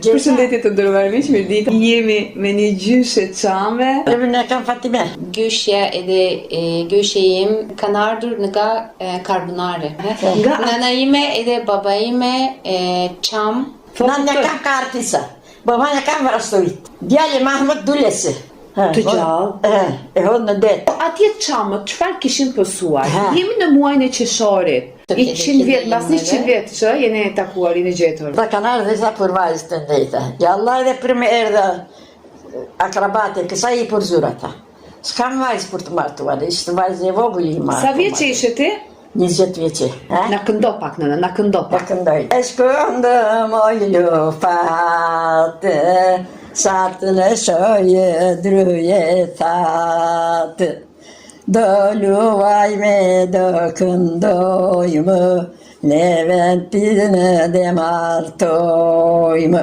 Përshëndetje të nderuar miq, mirëditë. Jemi me një gjyshe çame. Emrin e kam Fatime. Gjyshja edhe gjyshja im kanë ardhur nga Karbonare. Nga nana ime edhe baba ime çam. Nana kam Kartisa. Babana kam Vrastovit. Djali Mahmut Dulesi. Të gjallë. E hodh në det. Atje çamët, çfarë kishin pësuar? Jemi në muajin e qershorit. 100 vjet, mbas 100 vjet që jeni takuar, jeni gjetur. Da kanë ardhur sa për vajzë të ndëjta. Ja Allah edhe për me erdha akrabate, kësa i për zyra ta. S'kam vajzë për të martuar, ishte vajzë e vogël i martuar. Sa vjeç ishe ti? 20 vjeçe. Na këndo pak nëna, na këndo Pa pak. këndoj. E shkëndë moj lufate, sa të në shoje druje thatë. Do luajme, do këndojmë, ne ventin dhe martojmë.